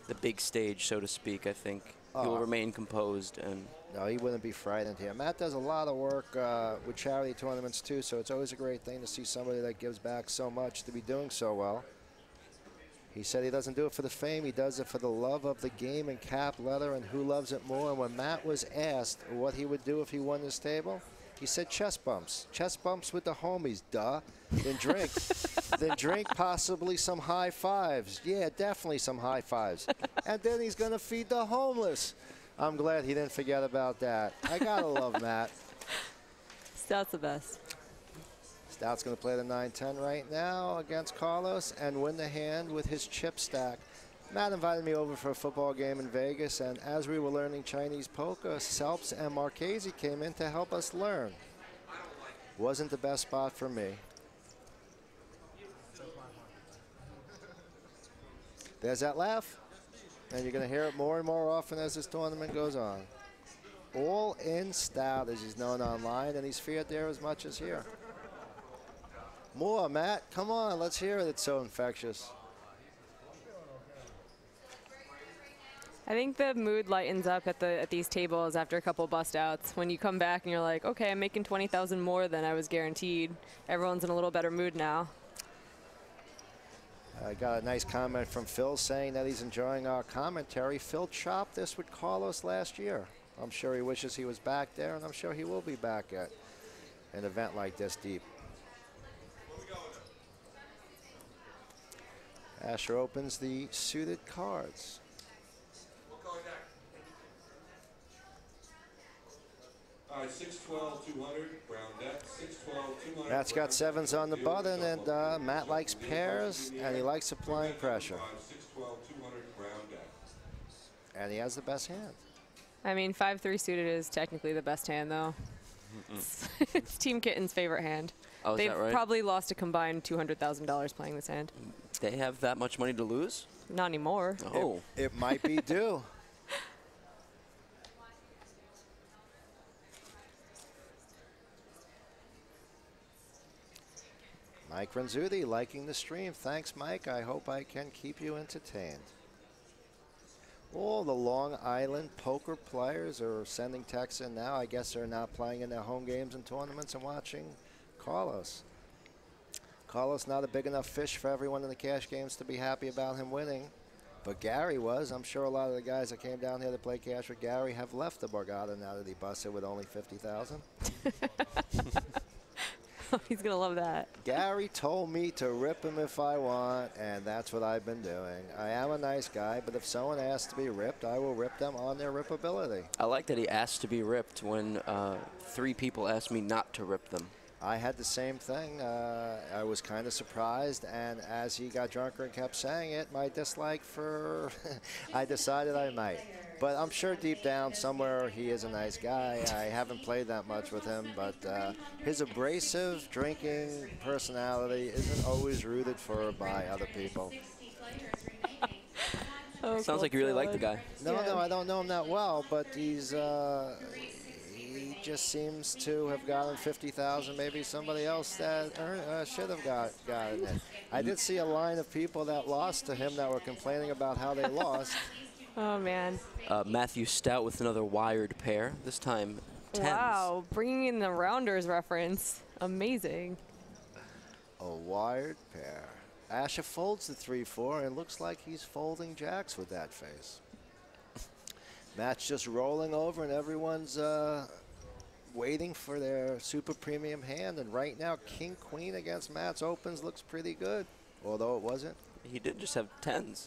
the big stage, so to speak. I think he will remain composed. And no, he wouldn't be frightened here. Matt does a lot of work with charity tournaments too, so it's always a great thing to see somebody that gives back so much to be doing so well. He said he doesn't do it for the fame, he does it for the love of the game and cap leather and who loves it more. And when Matt was asked what he would do if he won this table, he said chest bumps. Chest bumps with the homies, duh. Then drink. Then drink possibly some high fives. Yeah, definitely some high fives. And then he's going to feed the homeless. I'm glad he didn't forget about that. I got to love Matt. Stout's the best. Stout's going to play the 9-10 right now against Carlos and win the hand with his chip stack. Matt invited me over for a football game in Vegas, and as we were learning Chinese poker, Selps and Marchese came in to help us learn. Wasn't the best spot for me. There's that laugh, and you're going to hear it more and more often as this tournament goes on. All in Stout, as he's known online, and he's feared there as much as here. More, Matt. Come on, let's hear it. It's so infectious. I think the mood lightens up at these tables after a couple bust outs. When you come back and you're like, okay, I'm making 20,000 more than I was guaranteed. Everyone's in a little better mood now. I got a nice comment from Phil saying that he's enjoying our commentary. Phil chopped this with Carlos last year. I'm sure he wishes he was back there, and I'm sure he will be back at an event like this deep. Asher opens the suited cards. All right, 612, 200, brown deck, 612, 200. Matt's got sevens on the button, and Matt likes pairs, and he likes applying pressure. 612, 200, brown deck. And he has the best hand. I mean, 5-3 suited is technically the best hand, though. It's Team Kitten's favorite hand. Oh, is They've that right? probably lost a combined $200,000 playing this hand. They have that much money to lose? Not anymore. Oh. It might be due. Mike Renzuti liking the stream. Thanks, Mike. I hope I can keep you entertained. All the Long Island poker players are sending texts in now. I guess they're not playing in their home games and tournaments and watching Carlos. Carlos not a big enough fish for everyone in the cash games to be happy about him winning. But Gary was. I'm sure a lot of the guys that came down here to play cash with Gary have left the Borgata now that he busted with only 50,000. He's going to love that. Gary told me to rip him if I want, and that's what I've been doing. I am a nice guy, but if someone asks to be ripped, I will rip them on their rippability. I like that he asked to be ripped when 3 people asked me not to rip them. I had the same thing. I was kind of surprised, and as he got drunker and kept saying it, my dislike for I decided I might. But I'm sure deep down somewhere he is a nice guy. I haven't played that much with him, but his abrasive drinking personality isn't always rooted for by other people. Oh, Sounds like you really like the guy. No, no, I don't know him that well, but he's he just seems to have gotten 50,000. Maybe somebody else that should have gotten it. I did see a line of people that lost to him that were complaining about how they lost. Oh, man. Matthew Stout with another wired pair, this time 10s. Wow, bringing in the Rounders reference. Amazing. A wired pair. Asher folds the 3-4 and looks like he's folding jacks with that face. Matt's just rolling over and everyone's waiting for their super premium hand. And right now, King Queen against Matt's opens looks pretty good, although it wasn't. He did just have 10s.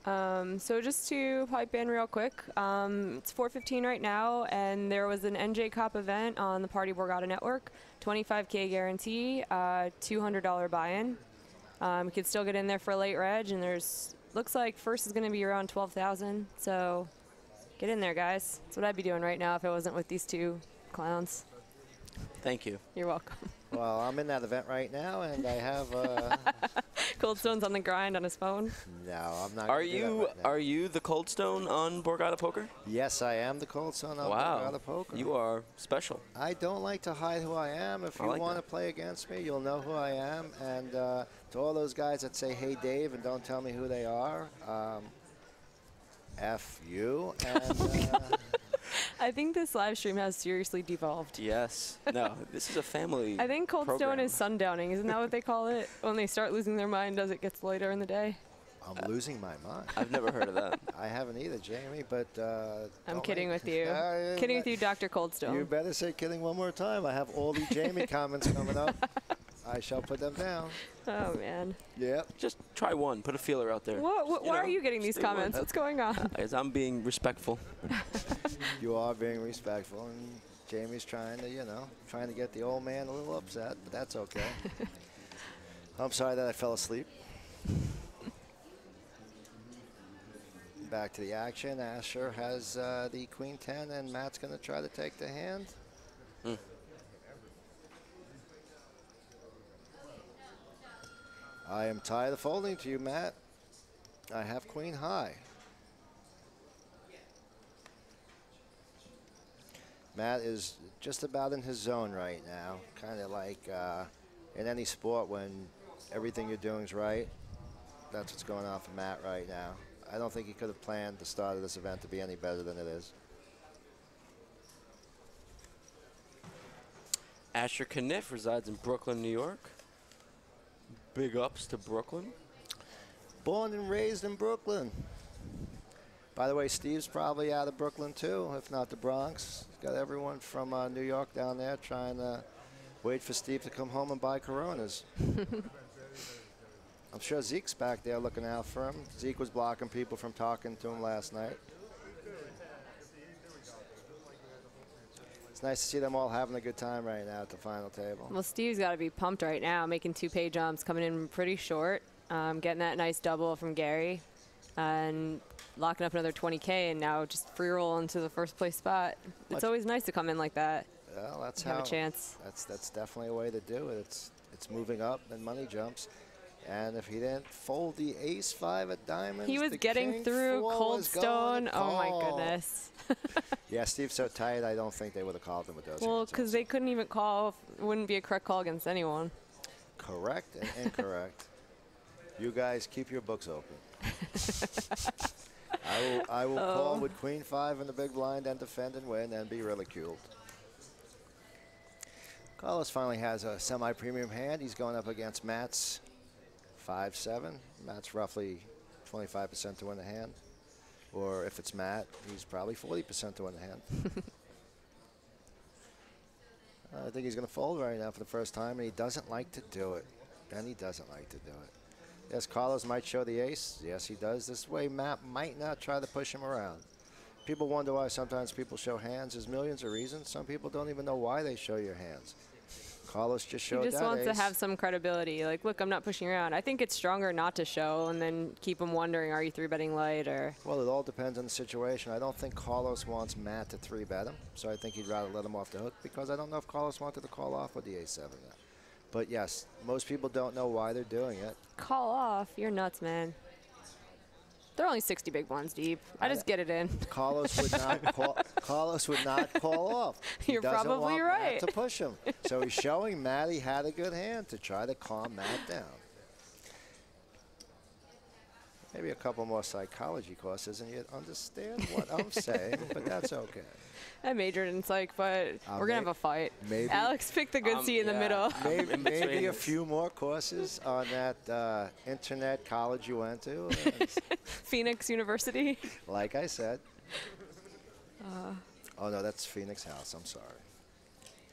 So just to pipe in real quick, it's 4:15 right now, and there was an NJ Cup event on the Party Borgata Network, 25K guarantee, $200 buy-in. You could still get in there for a late reg, and looks like first is going to be around 12,000. So get in there, guys. That's what I'd be doing right now if I wasn't with these two clowns. Thank you. You're welcome. Well, I'm in that event right now, and I have. Cold Stone's on the grind on his phone. No, I'm not. Are you the Cold Stone on Borgata Poker? Yes, I am the Cold Stone on Borgata Poker. You are special. I don't like to hide who I am. If you want to play against me, you'll know who I am. And to all those guys that say, "Hey, Dave," and don't tell me who they are, F you. And, I think this live stream has seriously devolved. Yes. No, this is a family I think Cold program. Stone is sundowning. Isn't that what they call it? When they start losing their mind as it gets later in the day? I'm losing my mind. I've never heard of that. I haven't either, Jamie, but... I'm kidding with you. Kidding with you, Dr. Coldstone. You better say kidding one more time. I have all the Jamie comments coming up. I shall put them down. Oh, man. Yep. Just try one. Put a feeler out there. Why are you getting these comments? What's going on? As I'm being respectful. You are being respectful, and Jamie's trying to, trying to get the old man a little upset, but that's okay. I'm sorry that I fell asleep. Back to the action. Asher has the queen 10, and Matt's going to try to take the hand. I am tired of folding to you, Matt. I have queen high. Matt is just about in his zone right now, kind of like in any sport when everything you're doing is right. That's what's going on for Matt right now. I don't think he could have planned the start of this event to be any better than it is. Asher Conniff resides in Brooklyn, New York. Big ups to Brooklyn. Born and raised in Brooklyn. By the way, Steve's probably out of Brooklyn too, if not the Bronx. He's got everyone from New York down there trying to wait for Steve to come home and buy Coronas. I'm sure Zeke's back there looking out for him. Zeke was blocking people from talking to him last night. It's nice to see them all having a good time right now at the final table. Well, Steve's got to be pumped right now, making 2 pay jumps, coming in pretty short, getting that nice double from Gary, and locking up another 20K, and now just free roll into the first place spot. It's always nice to come in like that. Well, that's have a chance. That's definitely a way to do it. It's moving up and money jumps. And if he didn't fold the ace-5 at diamonds, he was getting through Cold Stone. Oh my goodness. Yeah, Steve's so tight, I don't think they would have called him with those. Well, because they couldn't even call. It wouldn't be a correct call against anyone. Correct and incorrect. You guys keep your books open. I will call with queen 5 in the big blind and defend and win and be ridiculed. Carlos finally has a semi-premium hand. He's going up against Matt's 5-7. Matt's roughly 25% to win the hand. Or if it's Matt, he's probably 40% to win the hand. I think he's going to fold right now for the first time, and he doesn't like to do it. And he doesn't like to do it. Yes, Carlos might show the ace. Yes, he does. This way, Matt might not try to push him around. People wonder why sometimes people show hands. There's millions of reasons. Some people don't even know why they show your hands. Carlos just showed that ace. He just wants to have some credibility. Like, look, I'm not pushing around. I think it's stronger not to show and then keep him wondering, are you 3-betting light or? Well, it all depends on the situation. I don't think Carlos wants Matt to 3-bet him, so I think he'd rather let him off the hook because I don't know if Carlos wanted to call off with the ace-7 there. But yes, most people don't know why they're doing it. Call off? You're nuts, man. They're only 60 big blinds deep. I just get it in. Carlos would not call. Carlos would not call off. You're probably right. Matt to push him, so he's showing Matt he had a good hand to try to calm Matt down. Maybe a couple more psychology courses, and you'd understand what I'm saying. But that's okay. I majored in psych, but we're gonna have a fight. Maybe Alex picked the good seat in the middle. Maybe a few more courses on that internet college you went to. Phoenix University. Like I said. Oh no, that's Phoenix House. I'm sorry.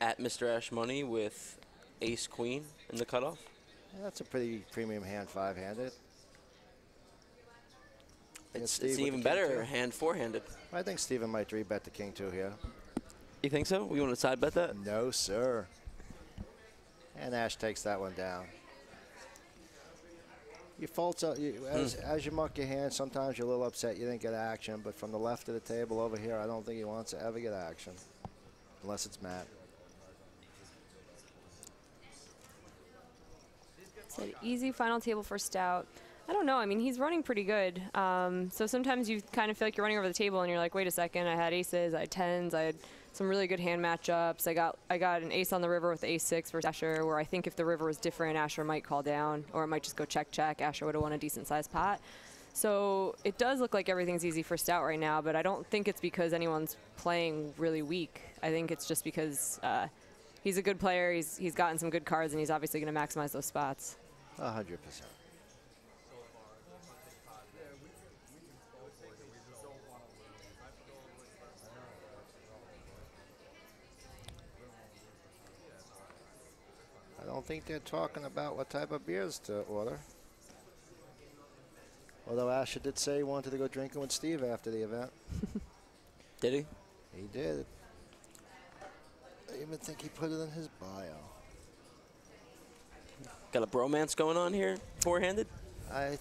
At Mr. Ash Money with Ace Queen in the cutoff. Yeah, that's a pretty premium hand, 5-handed. It's even better hand 4-handed. I think Steven might 3-bet the king 2 here. You think so? We want to side bet that? No, sir. And Ash takes that one down. You fold as you muck your hand, sometimes you're a little upset you didn't get action, but from the left of the table over here, I don't think he wants to ever get action, unless it's Matt. It's an easy final table for Stout. I don't know. I mean, he's running pretty good. So sometimes you kind of feel like you're running over the table and you're like, wait a second, I had aces, I had tens, I had some really good hand matchups. I got an ace on the river with ace-6 versus Asher, where I think if the river was different, Asher might call down, or it might just go check-check. Asher would have won a decent-sized pot. So it does look like everything's easy for Stout right now, but I don't think it's because anyone's playing really weak. I think it's just because he's a good player. He's gotten some good cards, and he's obviously going to maximize those spots. 100%. I don't think they're talking about what type of beers to order. Although Asher did say he wanted to go drinking with Steve after the event. Did he? He did. I even think he put it in his bio. Got a bromance going on here, four-handed?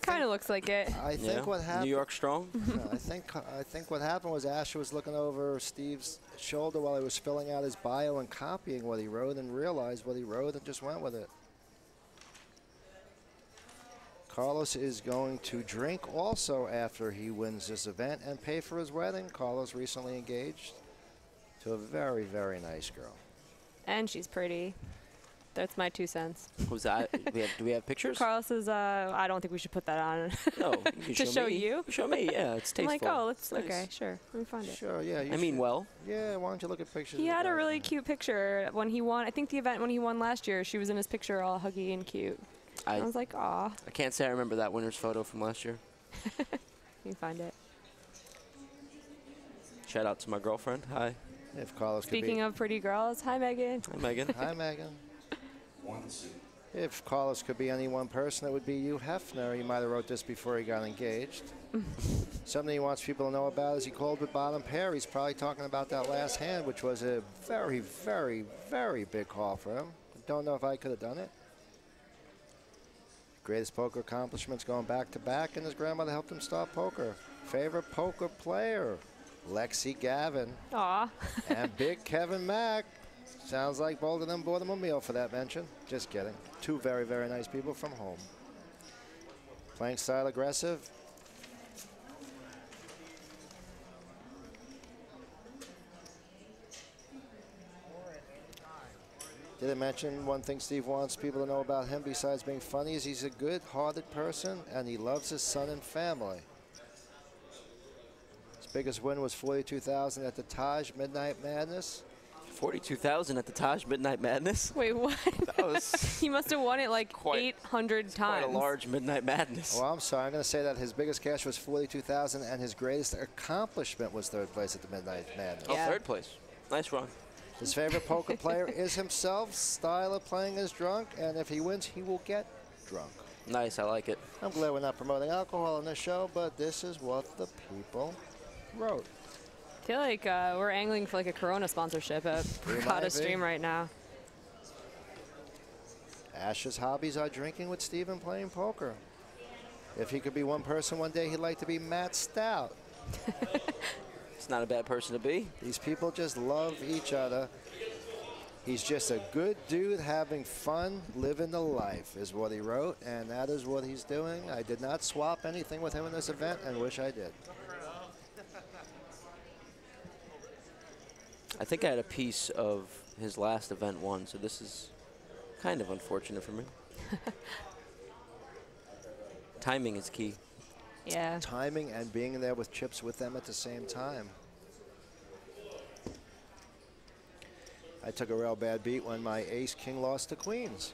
Kind of looks like it. I think what happened. New York strong? No, I think what happened was Asher was looking over Steve's shoulder while he was filling out his bio and copying what he wrote, and realized what he wrote and just went with it. Carlos is going to drink also after he wins this event and pay for his wedding. Carlos recently engaged to a very, very nice girl. And she's pretty. That's my 2 cents. Was that? Do we have pictures? Carlos is, I don't think we should put that on. No, you can to show me. you? Show me, yeah, it's tasteful. I'm like, oh, let's, nice. okay, sure, let me find it. Sure, yeah. I mean, well. Yeah, why don't you look at pictures? He of had a that? really cute picture when he won. I think the event when he won last year, she was in his picture all huggy and cute. I was like, aw. I can't say I remember that winner's photo from last year. You can find it. Shout out to my girlfriend. Hi. If Carlos Speaking of pretty girls, hi, Megan. Hi, Megan. Hi, Megan. 1 suit. If Carlos could be any one person, it would be Hugh Hefner. He might have wrote this before he got engaged. Something he wants people to know about is he called with bottom pair. He's probably talking about that last hand, which was a very, very, very big call for him. Don't know if I could have done it. Greatest poker accomplishments going back to back, and his grandmother helped him start poker. Favorite poker player, Lexi Gavin. Aw. And Big Kevin Mack. Sounds like both of them bought him a meal for that mention. Just kidding. Two very, very nice people from home. Playing style aggressive. Did I mention one thing Steve wants people to know about him besides being funny is he's a good-hearted person and he loves his son and family. His biggest win was $42,000 at the Taj Midnight Madness. 42,000 at the Taj Midnight Madness. Wait, what? That was He must have won it like 800 times. quite a large Midnight Madness. Well, I'm sorry. I'm going to say that his biggest cash was $42,000 and his greatest accomplishment was third place at the Midnight Madness. Oh, Yeah. third place. Nice run. His favorite poker player is himself. Style of playing is drunk, and if he wins, he will get drunk. Nice, I like it. I'm glad we're not promoting alcohol on this show, but this is what the people wrote. I feel like we're angling for like a Corona sponsorship at We might Borgata be. Stream right now. Ash's hobbies are drinking with Steve and playing poker. If he could be one person one day, he'd like to be Matt Stout. It's not a bad person to be. These people just love each other. He's just a good dude having fun, living the life is what he wrote, and that is what he's doing. I did not swap anything with him in this event and wish I did. I think I had a piece of his last event won, so this is kind of unfortunate for me. Timing is key. Yeah. Timing and being there with chips with them at the same time. I took a real bad beat when my ace-king lost to queens.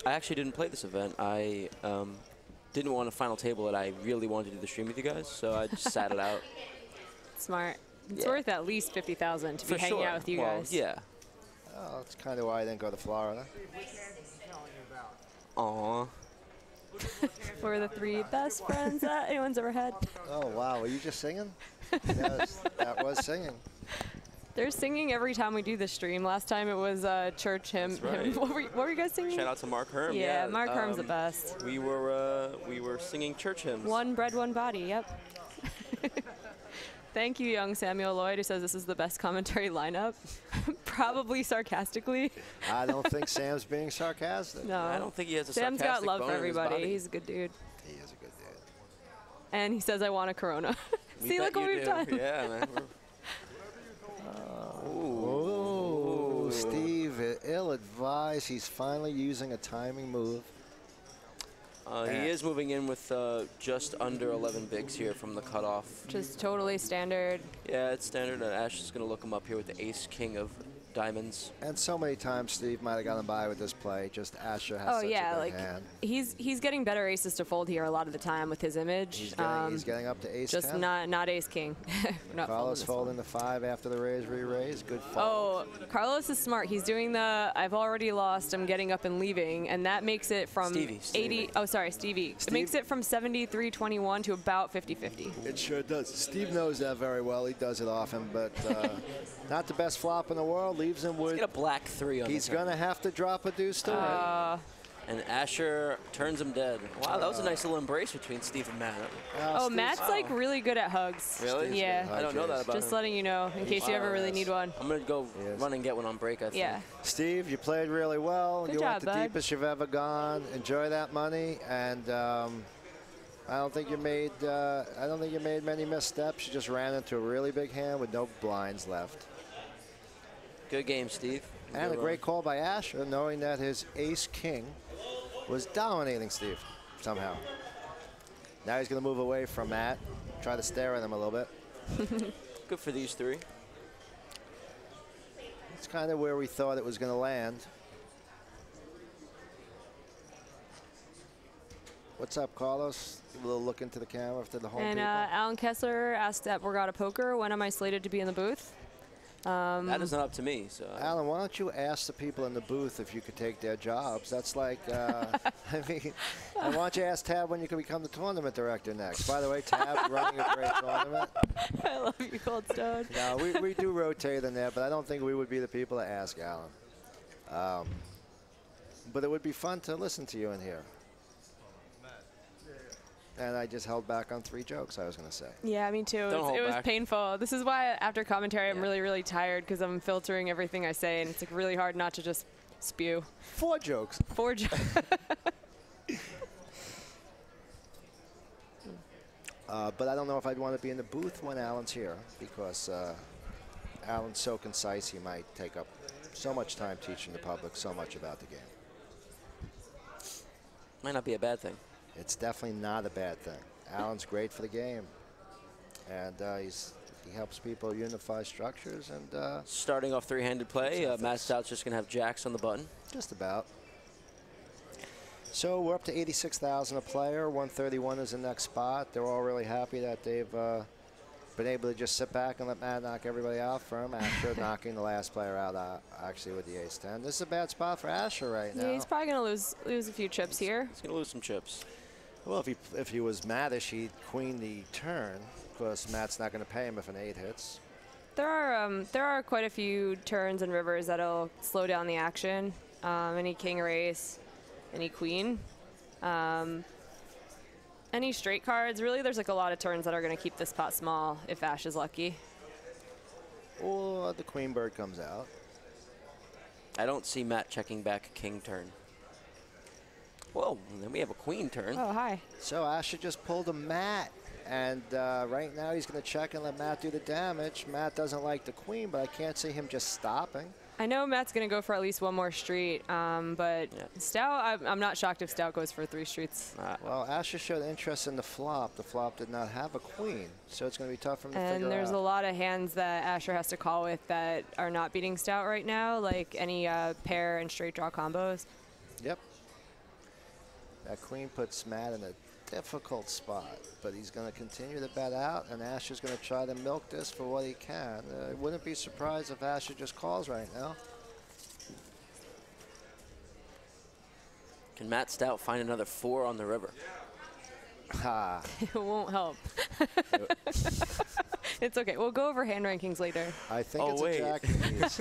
I actually didn't play this event. I didn't want a final table that I really wanted to do the stream with you guys, so I just sat it out. Smart. It's Yeah. worth at least 50,000 to be For hanging sure. out with you Well, guys. Yeah. Oh, that's kind of why I didn't go to Florida. Aw. We're the 3 best friends that anyone's ever had. Oh, wow. Were you just singing? Yes, that was singing. They're singing every time we do the stream. Last time it was church hymn. That's right. What were you guys singing? Shout out to Mark Herm. Yeah, Mark Herm's the best. We were singing church hymns. One bread, one body. Yep. Thank you, young Samuel Lloyd, who says this is the best commentary lineup. Probably sarcastically. I don't think Sam's being sarcastic. No. I don't think he has a Sam's got sarcastic love bone for in his everybody. body. He's a good dude. He is a good dude. And he says, I want a Corona. We See, bet look what you we've do. done. Yeah, man. Oh, Steve, ill-advised. He's finally using a timing move. He is moving in with just under 11 bigs here from the cutoff. Just totally standard. Yeah, it's standard. And Ash is going to look him up here with the ace-king of diamonds. And so many times Steve might have gotten by with this play. Just Asher has such a good hand. He's getting better aces to fold here a lot of the time with his image. He's getting up to ace just 10. not ace king. Not Carlos folding the 5 after the raise, re-raise. Good fold. Oh, Carlos is smart. He's doing the I've already lost, I'm getting up and leaving, and that makes it from Stevie. 80. Oh, sorry, Stevie. It makes it from 73-21 to about 50-50. It sure does. Steve knows that very well. He does it often, but not the best flop in the world. Leaves him with. Get a black 3 on. He's going to have to drop a deuce to win. And Asher turns him dead. Wow, that was a nice little embrace between Steve and Matt. Oh, Matt's like really good at hugs. Really? Yeah. I don't know that about Just him. letting you know in case you ever really need one. I'm going to go run and get one on break, I think. Yeah. Steve, you played really well. Good you job, went the bud. deepest you've ever gone. Enjoy that money, and I don't think you made. I don't think you made many missteps. You just ran into a really big hand with no blinds left. Good game, Steve. And a great call by Asher, knowing that his ace-king was dominating Steve somehow. Now he's going to move away from Matt, try to stare at him a little bit. Good for these 3. It's kind of where we thought it was going to land. What's up, Carlos? Give a little look into the camera to the home And people. Alan Kessler asked at Borgata Poker, when am I slated to be in the booth? That is not up to me. So Alan, why don't you ask the people in the booth if you could take their jobs? That's like, I mean, and why don't you ask Tab when you can become the tournament director next? By the way, Tab running a great tournament. I love you, Cold Stone. No, we do rotate in there, but I don't think we would be the people to ask Alan. But it would be fun to listen to you in here. And I just held back on 3 jokes I was going to say. Yeah, me too. Don't hold It was back. painful. This is why after commentary I'm really, really tired because I'm filtering everything I say, and it's like really hard not to just spew. 4 jokes. 4 jokes. But I don't know if I'd want to be in the booth when Alan's here because Alan's so concise he might take up so much time teaching the public so much about the game. might not be a bad thing. It's definitely not a bad thing. Alan's great for the game, and he helps people unify structures and Starting off 3-handed play, Matt Stout's just going to have jacks on the button. just about. So we're up to 86,000 a player. 131 is the next spot. They're all really happy that they've been able to just sit back and let Matt knock everybody out for him after knocking the last player out actually with the ace-10. This is a bad spot for Asher right now. Yeah, he's probably going to lose a few chips here. He's going to lose some chips. Well, if he was Mattish, he'd queen the turn. Of course, Matt's not going to pay him if an 8 hits. There are quite a few turns and rivers that'll slow down the action. Any king or ace, any queen, any straight cards. Really, there's like a lot of turns that are going to keep this pot small if Ash is lucky. Or the queen bird comes out. I don't see Matt checking back a king turn. Whoa, and then we have a queen turn. Oh, hi. So Asher just pulled a Matt. And right now he's going to check and let Matt do the damage. Matt doesn't like the queen, but I can't see him just stopping. I know Matt's going to go for at least one more street, but Stout, I'm not shocked if Stout goes for 3 streets. Well, Asher showed interest in the flop. The flop did not have a queen, so it's going to be tough for him to figure out. And there's a lot of hands that Asher has to call with that are not beating Stout right now, like any pair and straight draw combos. Yep. That queen puts Matt in a difficult spot, but he's going to continue to bet out, and Asher's going to try to milk this for what he can. I wouldn't be surprised if Asher just calls right now. Can Matt Stout find another 4 on the river? Ha. It won't help. It's okay. We'll go over hand rankings later. I think it's a jack ace.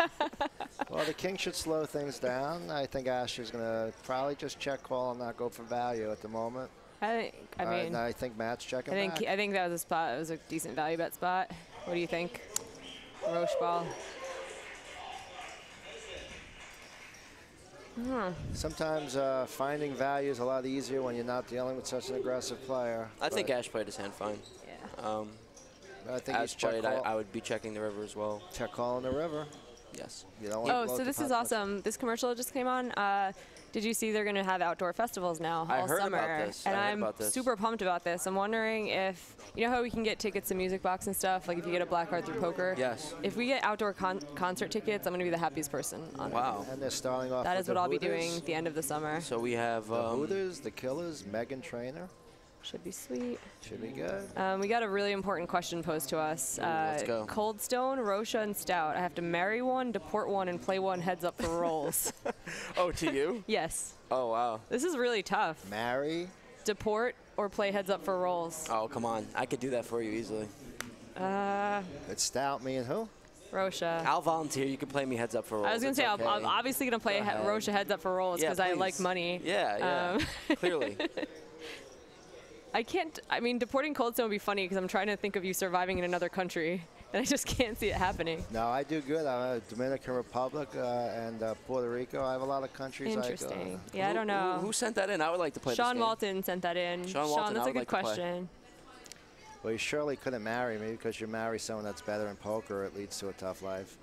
Well, the king should slow things down. I think Asher's going to probably just check call and not go for value at the moment. I mean, I think Matt's checking back. I think that was a spot. It was a decent value bet spot. What do you think, Roche ball? Sometimes finding value is a lot easier when you're not dealing with such an aggressive player. I think Ash played his hand fine. Yeah. I think As played, I would be checking the river as well. Check call in the river. Yes. You don't want to blow So the this pot is much. awesome. This commercial just came on. Did you see they're going to have outdoor festivals now I all heard summer? about this. And I heard I'm about this. super pumped about this. I'm wondering if, you know how we can get tickets to Music Box and stuff, like if you get a black card through poker? Yes. If we get outdoor concert tickets, I'm going to be the happiest person on Wow. And they're starting off That with is what the I'll be Hooters, doing at the end of the summer. So we have The Hooters, the Killers, Megan Trainor. Should be sweet. Should be good. We got a really important question posed to us. let's go. Cold Stone, Rocha, and Stout. I have to marry one, deport one, and play one heads up for rolls. Oh, to you? Yes. Oh, wow. This is really tough. Marry. Deport or play heads up for rolls. Oh, come on. I could do that for you easily. It's Stout, me, and who? Rocha. I'll volunteer. You can play me heads up for rolls. I was going to say, It's okay. I'm obviously going to play Go ahead. Rocha heads up for rolls Yeah, because I please. like money. Yeah, clearly. I can't, I mean, deporting Cold Stone would be funny because I'm trying to think of you surviving in another country, and I just can't see it happening. No, I do good. I'm Dominican Republic and Puerto Rico. I have a lot of countries. Interesting. Yeah, I don't know. Who sent that in? I would like to play this Sean game. Walton sent that in. Sean Walton, that's I a would good like to play. question. Well, you surely couldn't marry me because you marry someone that's better in poker. It leads to a tough life.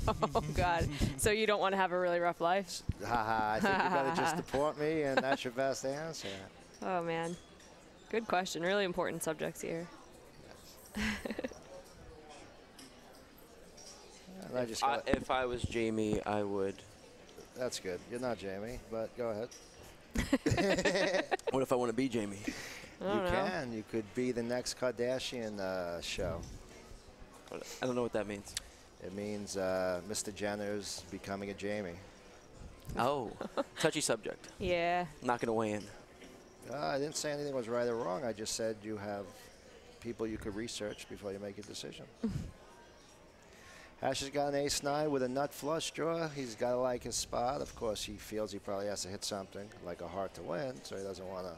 Oh, God. So you don't want to have a really rough life? Haha, I think you better just deport me, and that's your best answer. Oh, man. Good question. Really important subjects here. And I just got, If I was Jamie, I would. that's good. You're not Jamie, but go ahead. What if I want to be Jamie? You can. You could be the next Kardashian show. I don't know what that means. It means Mr. Jenner's becoming a Jamie. Oh, touchy subject. Yeah. Not going to weigh in. I didn't say anything was right or wrong. I just said you have people you could research before you make a decision. Ash has got an ace-9 with a nut flush draw. He's got to like his spot. Of course, he feels he probably has to hit something like a heart to win, so he doesn't want to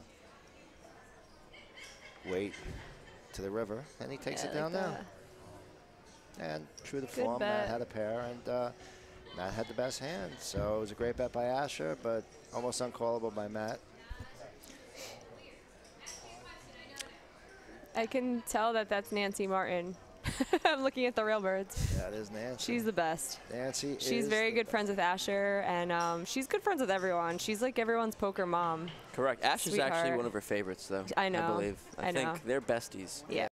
wait to the river. And he takes it down now. And true to form, Matt had a pair, and Matt had the best hand. So it was a great bet by Asher, but almost uncallable by Matt. I can tell that that's Nancy Martin. I'm looking at the Railbirds. That is Nancy. She's the best. Nancy She's is very the good best. friends with Asher, and she's good friends with everyone. She's like everyone's poker mom. Correct. Ash is actually Sweetheart. one of her favorites, though. I know. I believe. I know. think they're besties. Yeah.